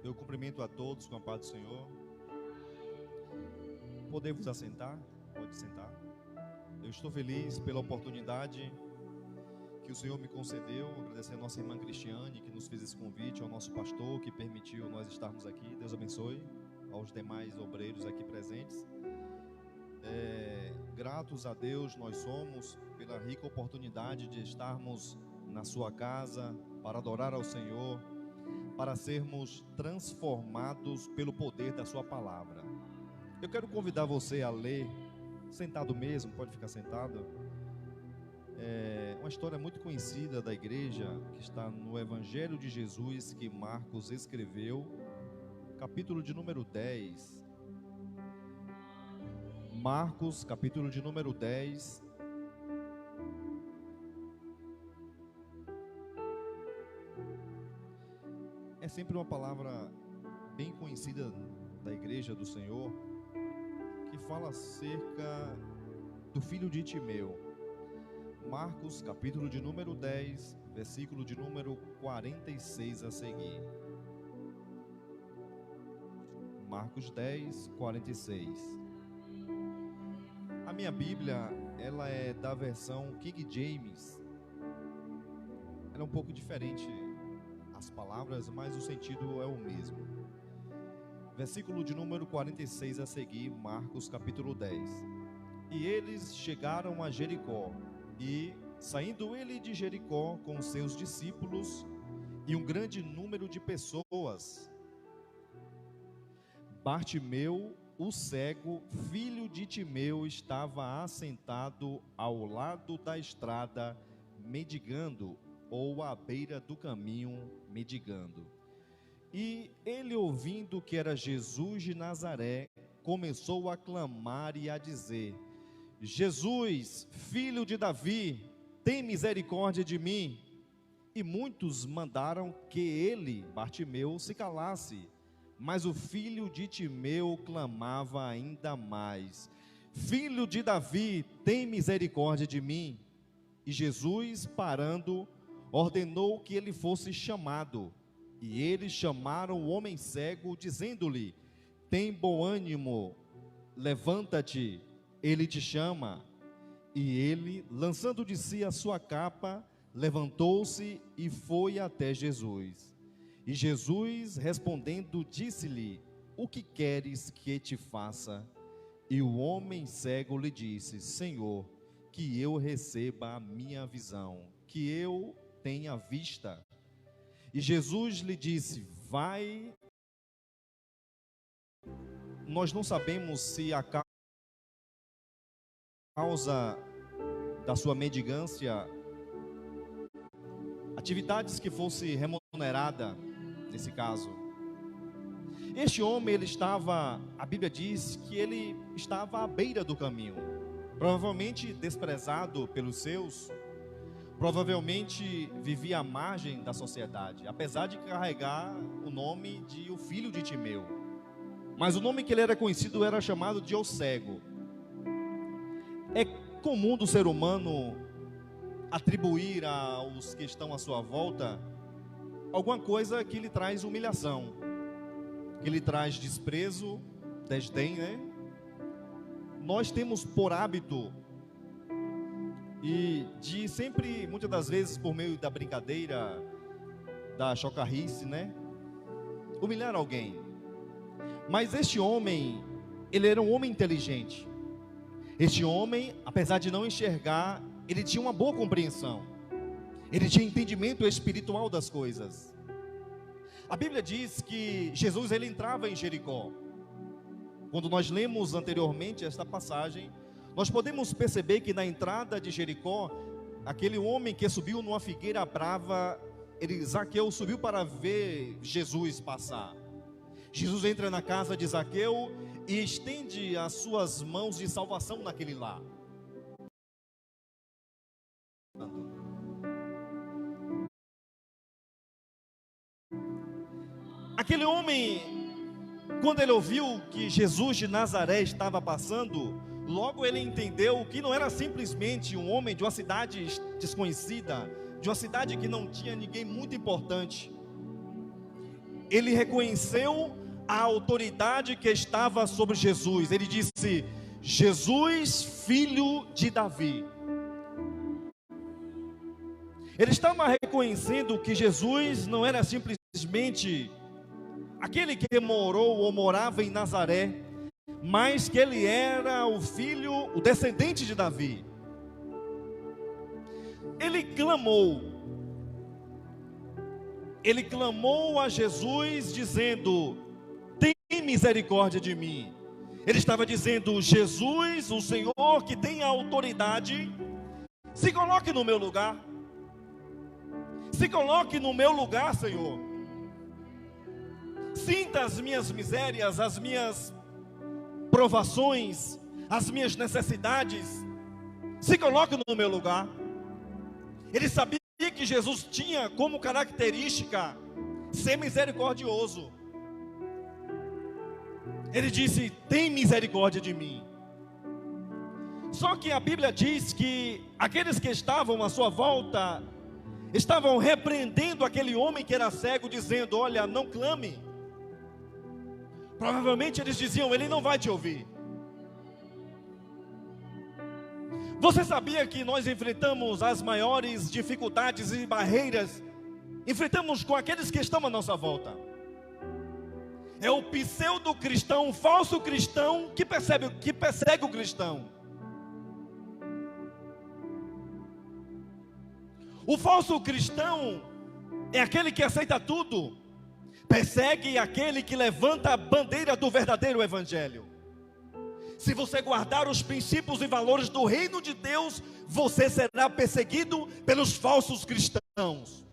Eu cumprimento a todos com a paz do Senhor. Podemos assentar? Pode sentar. Eu estou feliz pela oportunidade que o Senhor me concedeu, agradecer a nossa irmã Cristiane, que nos fez esse convite, ao nosso pastor, que permitiu nós estarmos aqui. Deus abençoe, aos demais obreiros aqui presentes. Gratos a Deus nós somos pela rica oportunidade de estarmos na sua casa, para adorar ao Senhor, para sermos transformados pelo poder da sua palavra. Eu quero convidar você a ler, sentado mesmo, pode ficar sentado. Uma história muito conhecida da igreja, que está no Evangelho de Jesus, que Marcos escreveu, capítulo de número 10. Marcos, capítulo de número 10. É sempre uma palavra bem conhecida da igreja do Senhor, que fala acerca do filho de Timeu. Marcos, capítulo de número 10, versículo de número 46 a seguir. Marcos 10, 46. A minha Bíblia, ela é da versão King James. Ela é um pouco diferente as palavras, mas o sentido é o mesmo. Versículo de número 46 a seguir, Marcos capítulo 10. E eles chegaram a Jericó, e saindo ele de Jericó com seus discípulos e um grande número de pessoas, Bartimeu, o cego, filho de Timeu, estava assentado ao lado da estrada, mendigando, ou à beira do caminho, mendigando. E ele, ouvindo que era Jesus de Nazaré, começou a clamar e a dizer: Jesus, filho de Davi, tem misericórdia de mim. E muitos mandaram que ele, Bartimeu, se calasse. Mas o filho de Timeu clamava ainda mais: Filho de Davi, tem misericórdia de mim. E Jesus, parando, ordenou que ele fosse chamado. E eles chamaram o homem cego, dizendo-lhe: Tem bom ânimo, levanta-te, ele te chama. E ele, lançando de si a sua capa, levantou-se e foi até Jesus. E Jesus, respondendo, disse-lhe: O que queres que te faça? E o homem cego lhe disse: Senhor, que eu receba a minha visão, que eu tenha vista. E Jesus lhe disse: Vai. Nós não sabemos se a causa da sua mendigância, atividades que fosse remunerada, nesse caso. Este homem, ele estava, a Bíblia diz que ele estava à beira do caminho, provavelmente desprezado pelos seus, provavelmente vivia à margem da sociedade, apesar de carregar o nome de o filho de Timeu. Mas o nome que ele era conhecido era chamado de o cego. É comum do ser humano atribuir aos que estão à sua volta alguma coisa que lhe traz humilhação, que lhe traz desprezo, desdém, né? Nós temos por hábito e de sempre, muitas das vezes, por meio da brincadeira, da chocarrice, né, humilhar alguém. Mas este homem, ele era um homem inteligente. Este homem, apesar de não enxergar, ele tinha uma boa compreensão. Ele tinha entendimento espiritual das coisas. A Bíblia diz que Jesus, ele entrava em Jericó. Quando nós lemos anteriormente esta passagem, nós podemos perceber que na entrada de Jericó, aquele homem que subiu numa figueira brava, Zaqueu subiu para ver Jesus passar. Jesus entra na casa de Zaqueu e estende as suas mãos de salvação naquele lar. Aquele homem, quando ele ouviu que Jesus de Nazaré estava passando, logo ele entendeu que não era simplesmente um homem de uma cidade desconhecida, de uma cidade que não tinha ninguém muito importante. ele reconheceu a autoridade que estava sobre Jesus. Ele disse: Jesus, filho de Davi. Ele estava reconhecendo que Jesus não era simplesmente aquele que morou ou morava em Nazaré, mas que ele era o filho, o descendente de Davi. Ele clamou a Jesus dizendo: tem misericórdia de mim. Ele estava dizendo: Jesus, o Senhor que tem a autoridade, se coloque no meu lugar. Se coloque no meu lugar, Senhor. Sinta as minhas misérias, as minhas provações, as minhas necessidades. Se coloque no meu lugar. Ele sabia que Jesus tinha como característica ser misericordioso. Ele disse: tem misericórdia de mim. Só que a Bíblia diz que aqueles que estavam à sua volta estavam repreendendo aquele homem que era cego, dizendo: olha, não clame. Provavelmente eles diziam: ele não vai te ouvir. Você sabia que nós enfrentamos as maiores dificuldades e barreiras, enfrentamos com aqueles que estão à nossa volta? É o pseudo-cristão, o falso cristão que persegue o cristão. O falso cristão é aquele que aceita tudo, persegue aquele que levanta a bandeira do verdadeiro evangelho. Se você guardar os princípios e valores do reino de Deus, você será perseguido pelos falsos cristãos,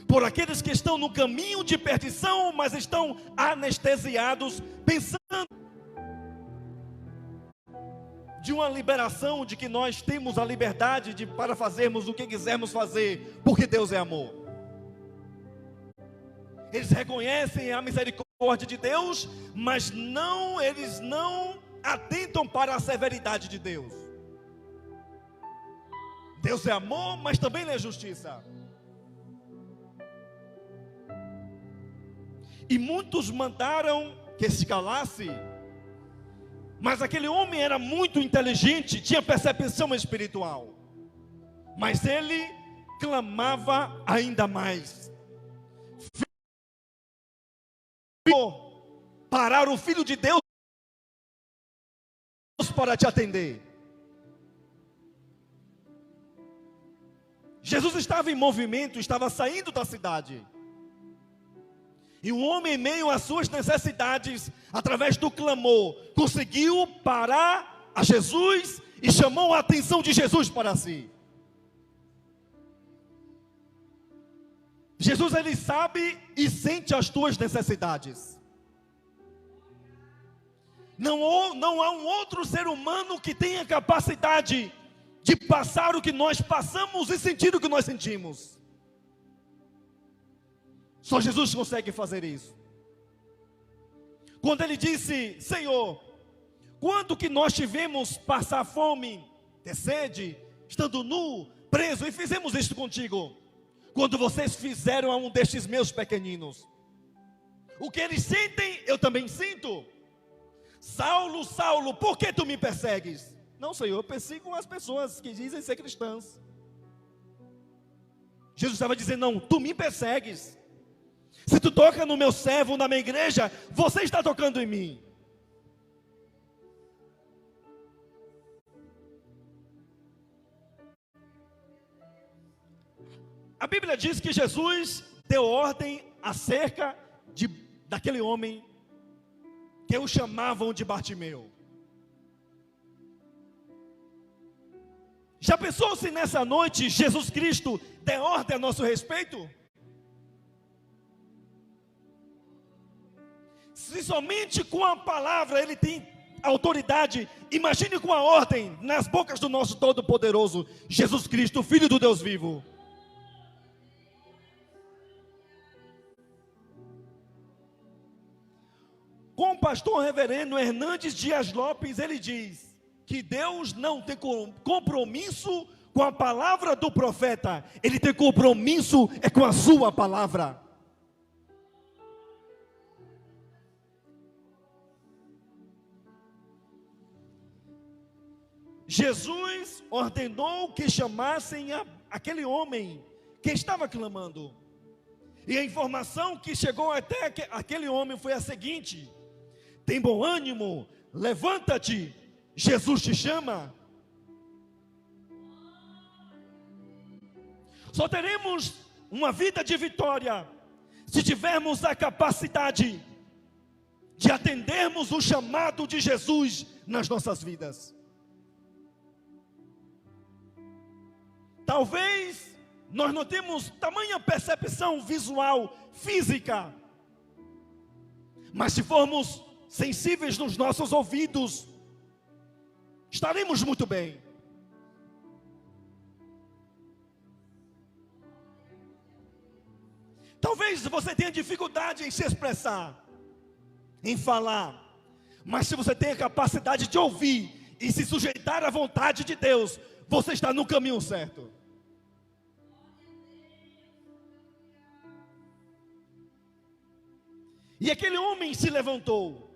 por aqueles que estão no caminho de perdição, mas estão anestesiados, pensando de uma liberação, de que nós temos a liberdade para fazermos o que quisermos fazer, porque Deus é amor. Eles reconhecem a misericórdia de Deus, mas eles não atentam para a severidade de Deus. Deus é amor, mas também é justiça. E muitos mandaram que se calasse, mas aquele homem era muito inteligente, tinha percepção espiritual, mas ele clamava ainda mais: parar o Filho de Deus para te atender. Jesus estava em movimento, estava saindo da cidade. E um homem, em meio às suas necessidades, através do clamor, conseguiu parar a Jesus e chamou a atenção de Jesus para si. Jesus, ele sabe e sente as tuas necessidades. Não há um outro ser humano que tenha capacidade de passar o que nós passamos e sentir o que nós sentimos. Só Jesus consegue fazer isso. Quando ele disse: Senhor, quando que nós tivemos passar fome, ter sede, estando nu, preso, e fizemos isso contigo? Quando vocês fizeram a um destes meus pequeninos. O que eles sentem, eu também sinto. Saulo, Saulo, por que tu me persegues? Não, Senhor, eu persigo as pessoas que dizem ser cristãs. Jesus estava dizendo: não, tu me persegues. Se tu toca no meu servo, na minha igreja, você está tocando em mim. A Bíblia diz que Jesus deu ordem acerca daquele homem que o chamavam de Bartimeu. Já pensou se nessa noite Jesus Cristo der ordem a nosso respeito? Se somente com a palavra ele tem autoridade, imagine com a ordem nas bocas do nosso Todo-Poderoso Jesus Cristo, Filho do Deus vivo. Com o pastor reverendo Hernandes Dias Lopes, ele diz que Deus não tem compromisso com a palavra do profeta, ele tem compromisso com a sua palavra. Jesus ordenou que chamassem aquele homem que estava clamando. E a informação que chegou até aquele homem foi a seguinte: tem bom ânimo, levanta-te, Jesus te chama. Só teremos uma vida de vitória se tivermos a capacidade de atendermos o chamado de Jesus nas nossas vidas. Talvez nós não temos tamanha percepção visual, física, mas se formos sensíveis nos nossos ouvidos, estaremos muito bem. Talvez você tenha dificuldade em se expressar, em falar, mas se você tem a capacidade de ouvir e se sujeitar à vontade de Deus, você está no caminho certo. E aquele homem se levantou,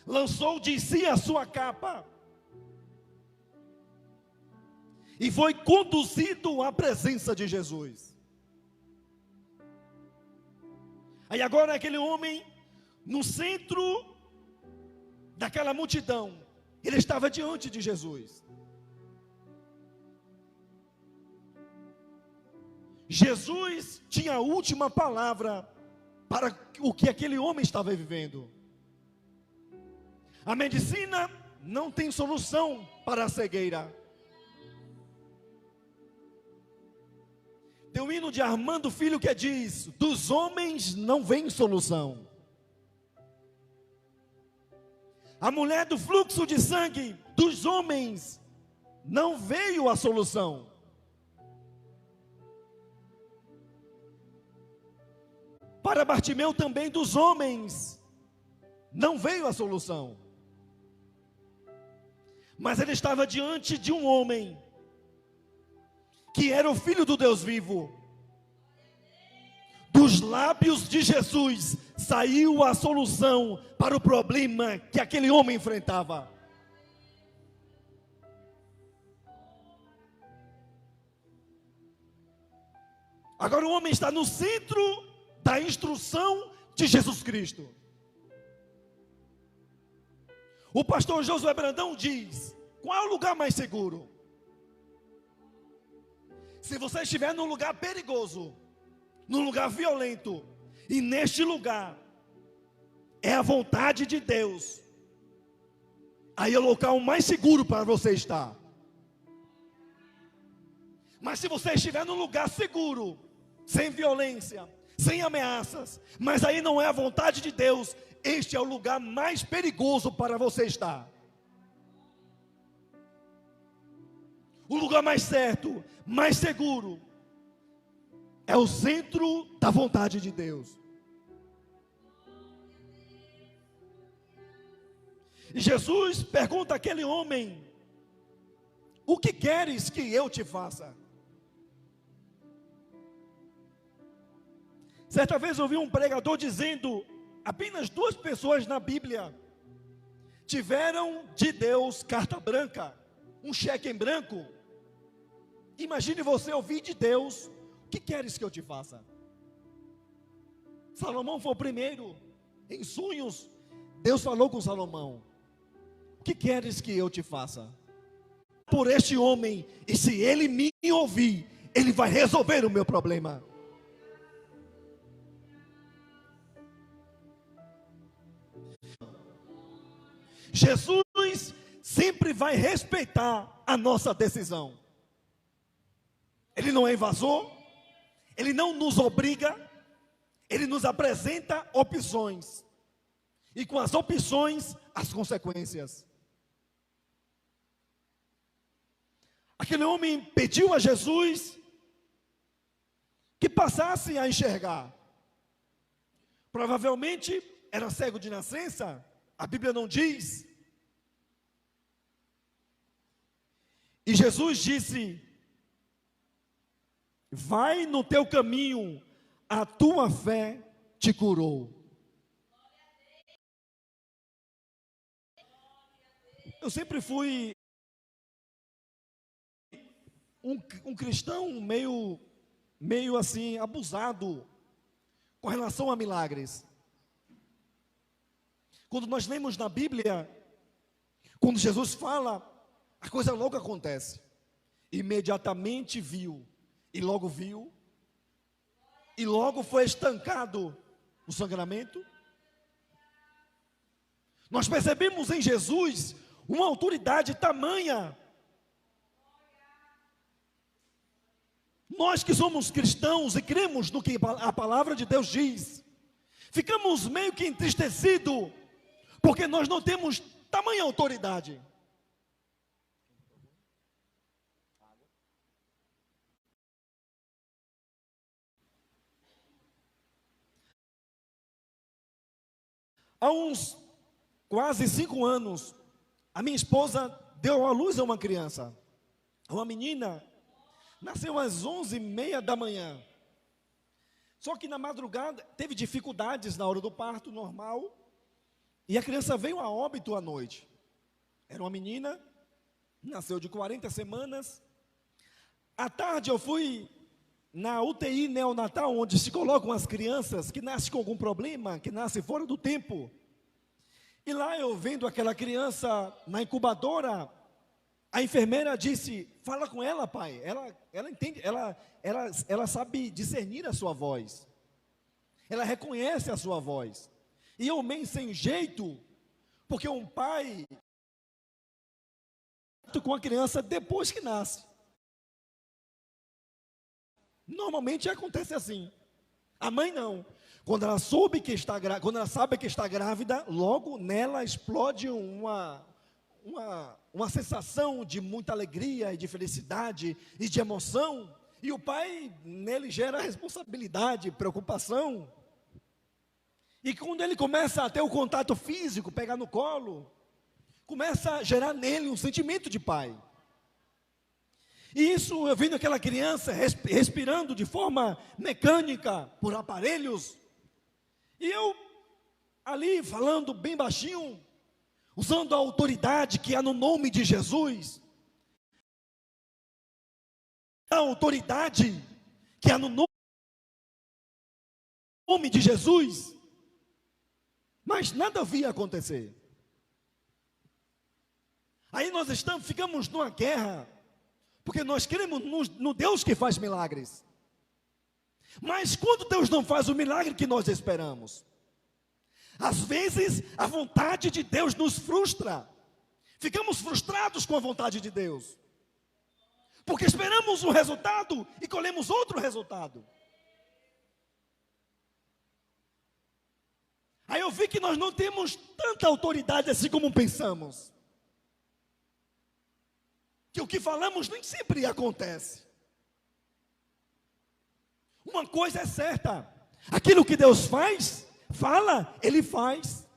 lançou de si a sua capa e foi conduzido à presença de Jesus. Aí agora aquele homem, no centro daquela multidão, ele estava diante de Jesus. Jesus tinha a última palavra para o que aquele homem estava vivendo. A medicina não tem solução para a cegueira. Tem um hino de Armando Filho que diz: dos homens não vem solução. A mulher do fluxo de sangue, dos homens não veio a solução. Para Bartimeu também, dos homens não veio a solução. Mas ele estava diante de um homem que era o Filho do Deus vivo. Dos lábios de Jesus saiu a solução para o problema que aquele homem enfrentava. Agora o homem está no centro da instrução de Jesus Cristo. O pastor Josué Brandão diz: qual é o lugar mais seguro? Se você estiver num lugar perigoso, num lugar violento, e neste lugar é a vontade de Deus, aí é o local mais seguro para você estar. Mas se você estiver num lugar seguro, sem violência, sem ameaças, mas aí não é a vontade de Deus, este é o lugar mais perigoso para você estar. O lugar mais certo, mais seguro, é o centro da vontade de Deus. E Jesus pergunta àquele homem: o que queres que eu te faça? Certa vez eu ouvi um pregador dizendo: apenas 2 pessoas na Bíblia tiveram de Deus carta branca, um cheque em branco. Imagine você ouvir de Deus: o que queres que eu te faça? Salomão foi o primeiro. Em sonhos, Deus falou com Salomão: o que queres que eu te faça? Por este homem, e se ele me ouvir, ele vai resolver o meu problema. Jesus sempre vai respeitar a nossa decisão. Ele não é invasor, ele não nos obriga, ele nos apresenta opções, e com as opções, as consequências. Aquele homem pediu a Jesus que passasse a enxergar. Provavelmente era cego de nascença, a Bíblia não diz. E Jesus disse: vai no teu caminho, a tua fé te curou. Eu sempre fui um cristão meio assim, abusado com relação a milagres. Quando nós lemos na Bíblia, quando Jesus fala, a coisa logo acontece. Imediatamente viu, e logo foi estancado o sangramento. Nós percebemos em Jesus uma autoridade tamanha. Nós que somos cristãos e cremos no que a palavra de Deus diz, ficamos meio que entristecidos, porque nós não temos tamanha autoridade. Há uns quase 5 anos, a minha esposa deu à luz a uma criança, uma menina. Nasceu às 11h30 da manhã. Só que na madrugada teve dificuldades na hora do parto normal, e a criança veio a óbito à noite. Era uma menina, nasceu de 40 semanas. À tarde eu fui na UTI neonatal, onde se colocam as crianças que nascem com algum problema, que nascem fora do tempo. E lá eu vendo aquela criança na incubadora, a enfermeira disse: fala com ela, pai, ela entende, ela sabe discernir a sua voz, ela reconhece a sua voz. E eu meio sem jeito, porque um pai com a criança depois que nasce. Normalmente acontece assim. A mãe não. Quando ela sabe que está grávida, logo nela explode uma sensação de muita alegria e de felicidade e de emoção. E o pai, nele gera responsabilidade, preocupação. E quando ele começa a ter o contato físico, pegar no colo, começa a gerar nele um sentimento de pai. E isso, eu vendo aquela criança respirando de forma mecânica, por aparelhos, e eu ali falando bem baixinho, usando a autoridade que há no nome de Jesus, a autoridade que há no nome de Jesus, mas nada via acontecer. Aí nós ficamos numa guerra, porque nós queremos no Deus que faz milagres. Mas quando Deus não faz o milagre que nós esperamos, às vezes a vontade de Deus nos frustra. Ficamos frustrados com a vontade de Deus, porque esperamos um resultado e colhemos outro resultado. Aí eu vi que nós não temos tanta autoridade assim como pensamos, que o que falamos nem sempre acontece. Uma coisa é certa: aquilo que Deus fala, Ele faz.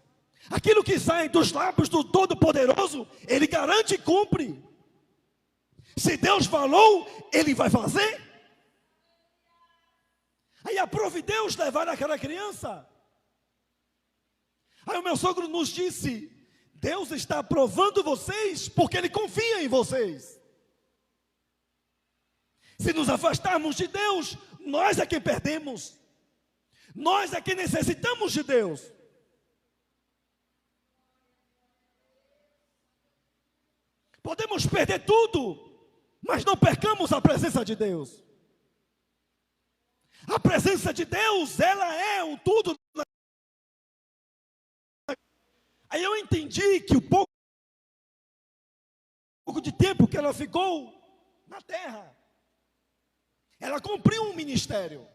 Aquilo que sai dos lábios do Todo-Poderoso, Ele garante e cumpre. Se Deus falou, Ele vai fazer. Aí aprove Deus levar aquela criança. Aí o meu sogro nos disse: Deus está aprovando vocês porque Ele confia em vocês. Se nos afastarmos de Deus, nós é que perdemos. Nós é que necessitamos de Deus. Podemos perder tudo, mas não percamos a presença de Deus. A presença de Deus, ela é o tudo. Aí eu entendi que o pouco de tempo que ela ficou na terra, ela cumpriu um ministério.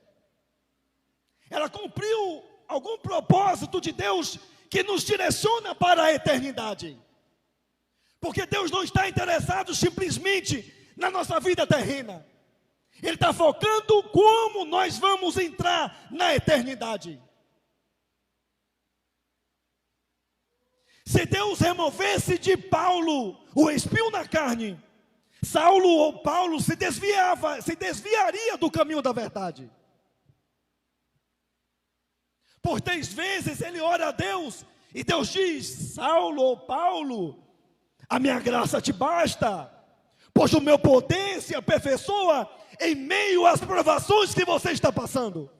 Ela cumpriu algum propósito de Deus que nos direciona para a eternidade. Porque Deus não está interessado simplesmente na nossa vida terrena. Ele está focando como nós vamos entrar na eternidade. Se Deus removesse de Paulo o espinho na carne, Saulo ou Paulo se desviaria do caminho da verdade. Por 3 vezes ele ora a Deus, e Deus diz: Saulo ou Paulo, a minha graça te basta, pois o meu poder se aperfeiçoa em meio às provações que você está passando.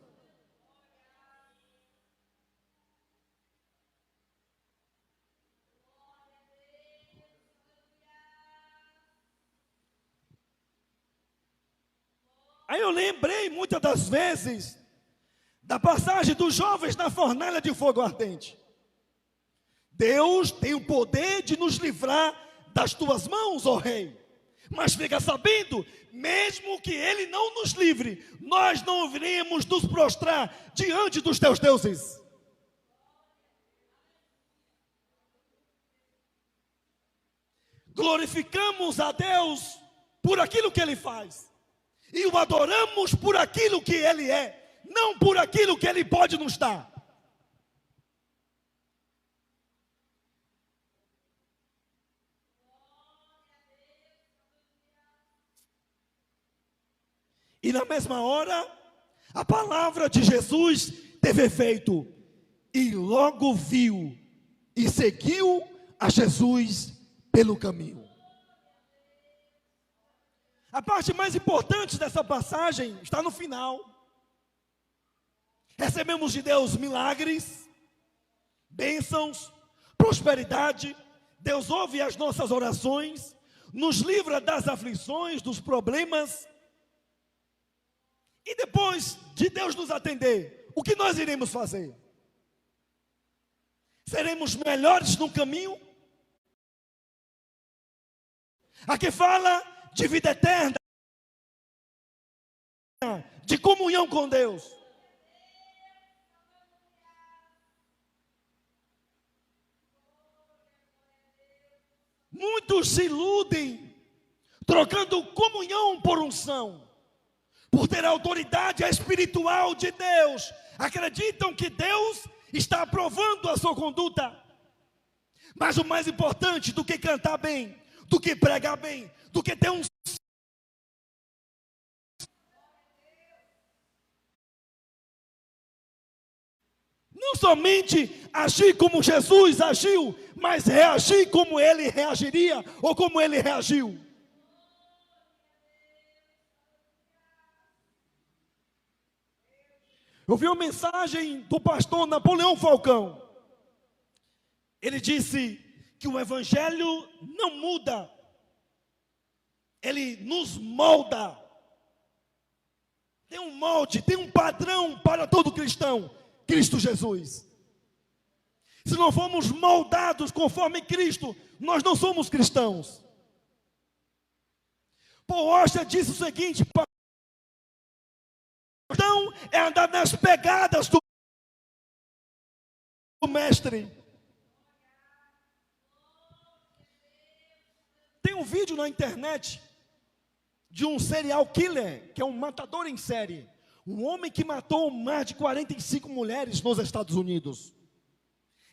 Aí eu lembrei muitas das vezes da passagem dos jovens na fornalha de fogo ardente. Deus tem o poder de nos livrar das tuas mãos, ó rei. Mas fica sabendo, mesmo que ele não nos livre, nós não iremos nos prostrar diante dos teus deuses. Glorificamos a Deus por aquilo que ele faz. E o adoramos por aquilo que ele é, não por aquilo que ele pode nos dar. E na mesma hora, a palavra de Jesus teve efeito. E logo viu e seguiu a Jesus pelo caminho. A parte mais importante dessa passagem está no final. Recebemos de Deus milagres, bênçãos, prosperidade. Deus ouve as nossas orações, nos livra das aflições, dos problemas. E depois de Deus nos atender, o que nós iremos fazer? Seremos melhores no caminho? Aqui fala de vida eterna, de comunhão com Deus. Muitos se iludem, trocando comunhão por unção, por ter a autoridade espiritual de Deus. Acreditam que Deus está aprovando a sua conduta. Mas o mais importante do que cantar bem, do que pregar bem, do que ter um... Não somente agir como Jesus agiu, mas reagir como ele reagiria, ou como ele reagiu. Eu vi uma mensagem do pastor Napoleão Falcão. Ele disse que o evangelho não muda, ele nos molda. Tem um molde, tem um padrão para todo cristão, Cristo Jesus. Se não formos moldados conforme Cristo, nós não somos cristãos. Paul Washer disse o seguinte: cristão é andar nas pegadas do mestre. Tem um vídeo na internet de um serial killer, que é um matador em série. Um homem que matou mais de 45 mulheres nos Estados Unidos.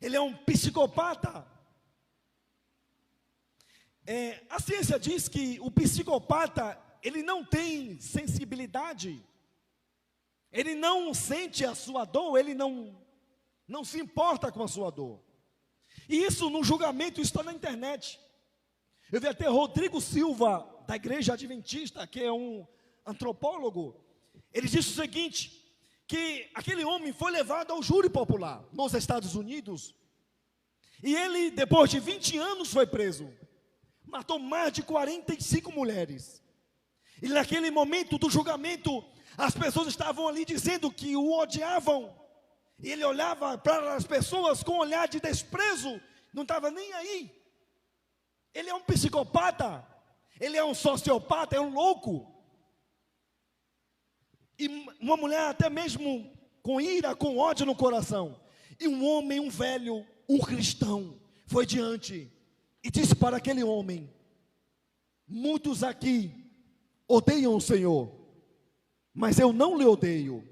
Ele é um psicopata. A ciência diz que o psicopata, ele não tem sensibilidade. Ele não sente a sua dor, ele não se importa com a sua dor. E isso no julgamento está na internet. Eu vi até Rodrigo Silva, da Igreja Adventista, que é um antropólogo. Ele disse o seguinte, que aquele homem foi levado ao júri popular nos Estados Unidos. E ele, depois de 20 anos, foi preso. Matou mais de 45 mulheres. E naquele momento do julgamento, as pessoas estavam ali dizendo que o odiavam. E ele olhava para as pessoas com um olhar de desprezo, não estava nem aí. Ele é um psicopata, ele é um sociopata, é um louco. E uma mulher até mesmo com ira, com ódio no coração. E um homem, um velho, um cristão, foi diante e disse para aquele homem: muitos aqui odeiam o Senhor, mas eu não lhe odeio.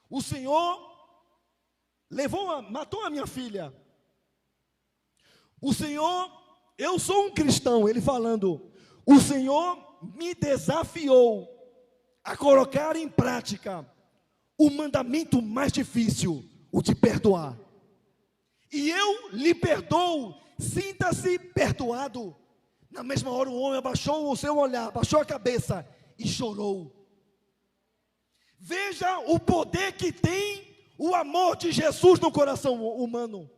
O Senhor matou a minha filha. O Senhor, eu sou um cristão, ele falando, o Senhor me desafiou a colocar em prática o mandamento mais difícil, o de perdoar. E eu lhe perdoo, sinta-se perdoado. Na mesma hora o homem abaixou o seu olhar, abaixou a cabeça e chorou. Veja o poder que tem o amor de Jesus no coração humano.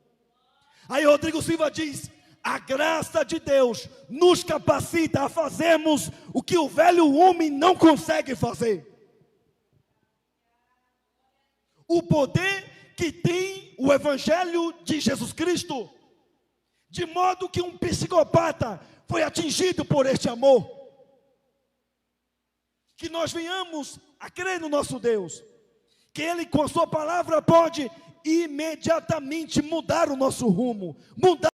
Aí Rodrigo Silva diz: a graça de Deus nos capacita a fazermos o que o velho homem não consegue fazer. O poder que tem o Evangelho de Jesus Cristo, de modo que um psicopata foi atingido por este amor. Que nós venhamos a crer no nosso Deus, que Ele com a sua palavra pode imediatamente mudar o nosso rumo, mudar